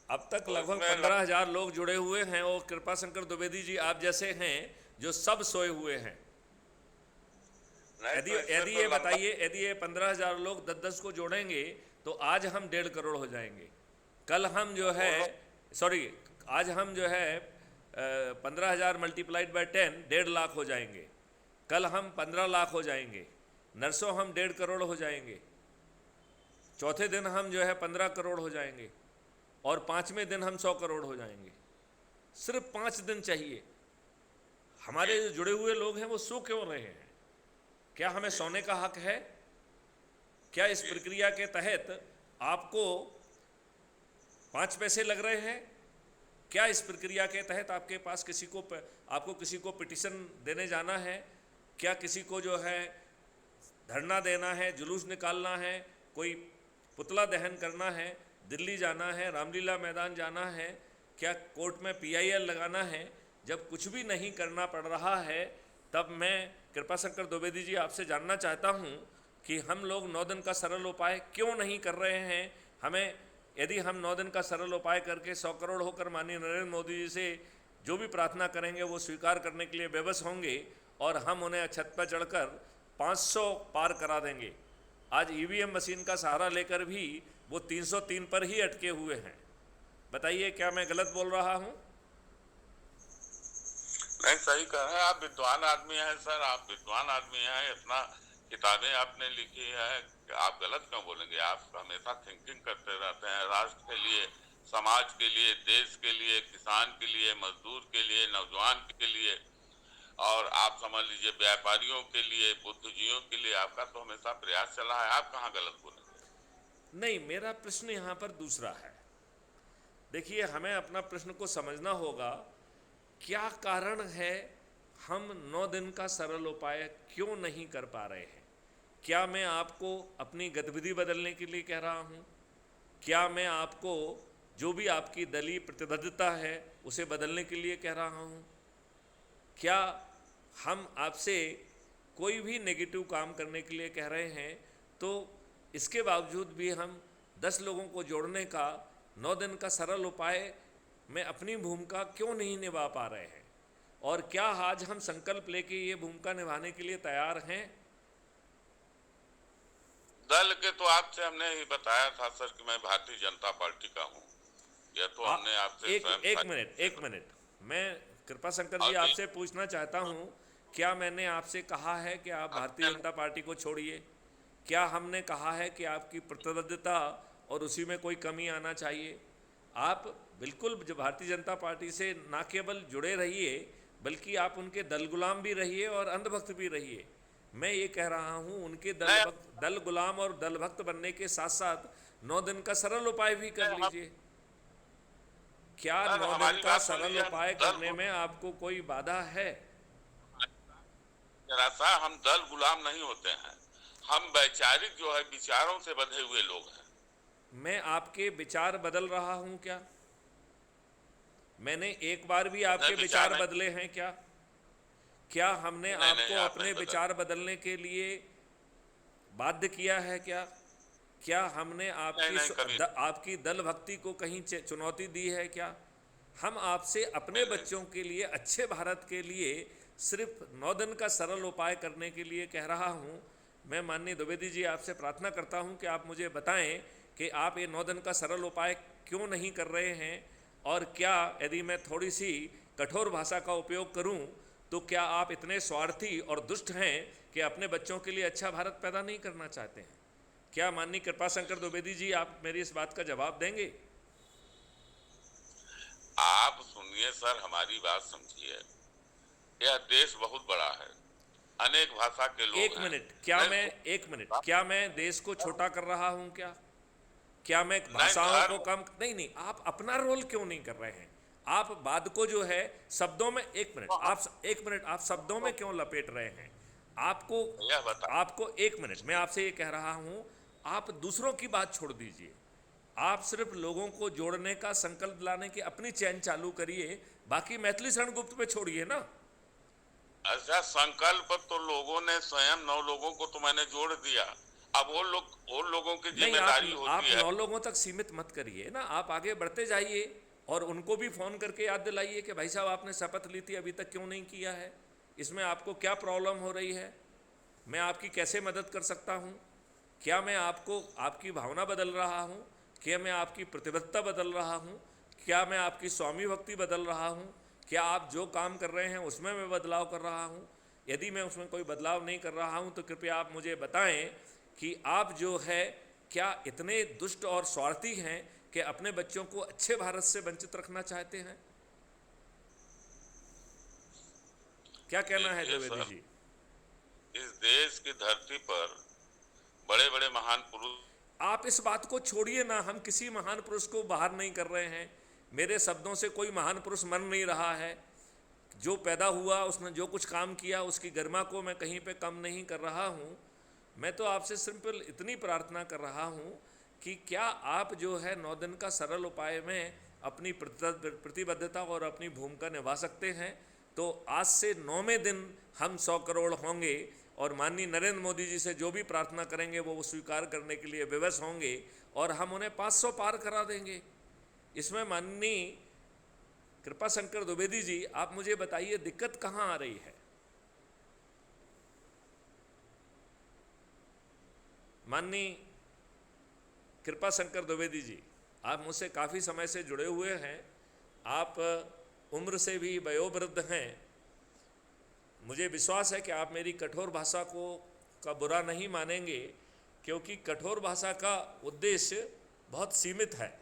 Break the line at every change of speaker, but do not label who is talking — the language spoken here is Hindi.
अब तक
तो
लगभग
इसमें
15,000 लोग जुड़े हुए हैं और कृपा शंकर द्विवेदी जी आप जैसे हैं जो सब सोए हुए हैं।
नहीं
यदि
तो इससे
यदि
तो
ये
लंबा।
बताइए, यदि ये 15,000 लोग 10-10 को जोड़ेंगे तो आज हम 1.5 करोड़ हो जाएंगे। कल हम जो
वो
है,
लोग
सॉरी, आज हम जो है 15,000 मल्टीप्लाइड बाई 10 1.5 लाख हो जाएंगे। कल हम 15 लाख हो जाएंगे। नरसों हम 1.5 करोड़ हो जाएंगे। चौथे दिन हम जो है 15 करोड़ हो जाएंगे और पाँचवें दिन हम 100 करोड़ हो जाएंगे। सिर्फ 5 दिन चाहिए।
जी
हमारे जो जुड़े हुए लोग हैं वो सो क्यों रहे हैं? क्या हमें
जी
सोने का हक है? क्या इस
जी
प्रक्रिया के तहत आपको 5 पैसे लग रहे हैं? क्या इस प्रक्रिया के तहत आपके पास आपको किसी को पिटीशन देने जाना है? क्या किसी को जो है धरना देना है, जुलूस निकालना है, कोई पुतला दहन करना है, दिल्ली जाना है, रामलीला मैदान जाना है, क्या कोर्ट में PIL लगाना है? जब कुछ भी नहीं करना पड़ रहा है तब मैं कृपाशंकर द्विवेदी जी आपसे जानना चाहता हूं कि हम लोग 9 दिन का सरल उपाय क्यों नहीं कर रहे हैं। हमें, यदि हम 9 दिन का सरल उपाय करके 100 करोड़ होकर माननीय नरेंद्र मोदी जी से जो भी प्रार्थना करेंगे वो स्वीकार करने के लिए बेबस होंगे और हम उन्हें छत पर चढ़कर 500 पार करा देंगे। आज EVM मशीन का सहारा लेकर भी वो 303 पर ही अटके हुए हैं। बताइए, क्या मैं गलत बोल रहा हूं?
नहीं, सही कह रहे हैं आप। विद्वान आदमी हैं सर, आप विद्वान आदमी हैं, इतना किताबें आपने लिखी है कि आप गलत क्यों बोलेंगे। आप हमेशा थिंकिंग करते रहते हैं राष्ट्र के लिए, समाज के लिए, देश के लिए, किसान के लिए, मजदूर के लिए, नौजवान के लिए, और आप समझ लीजिए व्यापारियों के लिए, बुद्धिजीवियों के लिए आपका तो हमेशा प्रयास चला है। आप कहाँ गलत बोलेंगे।
नहीं, मेरा प्रश्न यहां पर दूसरा है। देखिए, हमें अपना प्रश्न को समझना होगा। क्या कारण है हम 9 दिन का सरल उपाय क्यों नहीं कर पा रहे हैं? क्या मैं आपको अपनी गतिविधि बदलने के लिए कह रहा हूं? क्या मैं आपको जो भी आपकी दलीय प्रतिबद्धता है उसे बदलने के लिए कह रहा हूं? क्या हम आपसे कोई भी नेगेटिव काम करने के लिए कह रहे हैं? तो इसके बावजूद भी हम 10 लोगों को जोड़ने का 9 दिन का सरल उपाय में अपनी भूमिका क्यों नहीं निभा पा रहे हैं? और क्या आज हम संकल्प लेके ये भूमिका निभाने के लिए तैयार हैं?
दल के तो आपसे हमने ही बताया था सर कि मैं भारतीय जनता पार्टी का हूँ। यह तो
आ,
हमने आपसे
एक
स्वयं
एक मिनट,
साझा
एक
किया
मिनट। मैं कृपा शंकर
था।
जी
अभी
आपसे पूछना चाहता हूं, क्या मैंने आपसे कहा है कि आप भारतीय
हमने
जनता पार्टी को छोड़िए? क्या हमने कहा है कि आपकी प्रतिबद्धता और उसी में कोई कमी आना चाहिए? आप बिल्कुल जो भारतीय जनता पार्टी से ना केवल जुड़े रहिए बल्कि आप उनके दल गुलाम भी रहिए और अंधभक्त भी रहिए। मैं ये कह रहा हूँ उनके
नहीं,
दल गुलाम और दल भक्त बनने के साथ साथ 9 दिन का सरल उपाय भी कर
हम
लीजिए। क्या
सर
9 दिन
हमारी
का
बात
सरल
सुनिए। हम
उपाय
दल
करने में आपको कोई बाधा है?
जरा सा हम दल गुलाम नहीं होते हैं। हम वैचारिक जो है विचारों से बंधे हुए लोग हैं।
मैं आपके विचार बदल रहा हूं क्या? मैंने एक बार भी
नहीं,
आपके
विचार
विचार
नहीं।
बदले हैं क्या? क्या हमने
नहीं नहीं,
आपको
आप
अपने
नहीं बदल।
विचार बदलने के लिए बाध्य किया है क्या? क्या हमने
नहीं नहीं, कभी
आपकी दल भक्ति को कहीं चुनौती दी है क्या? हम आपसे अपने
नहीं नहीं।
बच्चों के लिए, अच्छे भारत के लिए सिर्फ 9 दिन का सरल उपाय करने के लिए कह रहा हूं। मैं माननीय द्विवेदी जी आपसे प्रार्थना करता हूं कि आप मुझे बताएं कि आप ये 9 दिन का सरल उपाय क्यों नहीं कर रहे हैं। और क्या, यदि मैं थोड़ी सी कठोर भाषा का उपयोग करूं, तो क्या आप इतने स्वार्थी और दुष्ट हैं कि अपने बच्चों के लिए अच्छा भारत पैदा नहीं करना चाहते हैं? क्या माननीय कृपाशंकर द्विवेदी जी आप मेरी इस बात का जवाब देंगे?
आप सुनिए सर, हमारी बात समझिए। यह देश बहुत बड़ा है, अनेक भाषा के लोग
एक
हैं।
मिनट, क्या
नहीं
मैं, एक मिनट, क्या मैं देश को छोटा कर रहा हूं क्या? क्या मैं
नहीं,
भाषाओं को
धर्म।
कम, नहीं नहीं, आप अपना रोल क्यों नहीं कर रहे हैं? आप बात को जो है शब्दों में, एक मिनट आप, एक मिनट, आप शब्दों में क्यों लपेट रहे हैं? आपको
यह बता।
आपको एक मिनट, मैं आपसे ये कह रहा हूं, आप दूसरों की बात छोड़ दीजिए। आप सिर्फ लोगों को जोड़ने का संकल्प लाने की अपनी चैन चालू करिए, बाकी मैथिली शरण गुप्त पे छोड़िए ना।
अच्छा, संकल्प तो लोगों ने स्वयं 9 लोगों को तो मैंने जोड़ दिया। अब वो लोगों की
नहीं,
जिम्मेदारी
आप
होती है।
9 लोगों तक सीमित मत करिए ना, आप आगे बढ़ते जाइए और उनको भी फ़ोन करके याद दिलाइए कि भाई साहब आपने शपथ ली थी, अभी तक क्यों नहीं किया है, इसमें आपको क्या प्रॉब्लम हो रही है, मैं आपकी कैसे मदद कर सकता हूँ, क्या मैं आपको आपकी भावना बदल रहा हूँ, क्या मैं आपकी प्रतिबद्धता बदल रहा हूँ, क्या मैं आपकी स्वामी भक्ति बदल रहा हूँ, क्या आप जो काम कर रहे हैं उसमें मैं बदलाव कर रहा हूँ। यदि मैं उसमें कोई बदलाव नहीं कर रहा हूँ तो कृपया आप मुझे बताएं कि आप जो है क्या इतने दुष्ट और स्वार्थी हैं कि अपने बच्चों को अच्छे भारत से वंचित रखना चाहते हैं। क्या कहना है
देखिए
द्विवेदी
सर,
जी?
इस देश की धरती पर बड़े बड़े महान पुरुष।
आप इस बात को छोड़िए ना, हम किसी महान पुरुष को बाहर नहीं कर रहे हैं, मेरे शब्दों से कोई महान पुरुष मर नहीं रहा है, जो पैदा हुआ उसने जो कुछ काम किया उसकी गरिमा को मैं कहीं पे कम नहीं कर रहा हूँ। मैं तो आपसे सिंपल इतनी प्रार्थना कर रहा हूँ कि क्या आप जो है 9 दिन का सरल उपाय में अपनी प्रतिबद्धता और अपनी भूमिका निभा सकते हैं, तो आज से 9वें दिन हम 100 करोड़ होंगे और माननीय नरेंद्र मोदी जी से जो भी प्रार्थना करेंगे वो स्वीकार करने के लिए विवश होंगे और हम उन्हें 500 पार करा देंगे। इसमें माननीय कृपा शंकर द्विवेदी जी, आप मुझे बताइए दिक्कत कहाँ आ रही है? माननीय कृपा शंकर द्विवेदी जी, आप मुझसे काफ़ी समय से जुड़े हुए हैं, आप उम्र से भी वयोवृद्ध हैं, मुझे विश्वास है कि आप मेरी कठोर भाषा का बुरा नहीं मानेंगे, क्योंकि कठोर भाषा का उद्देश्य बहुत सीमित है।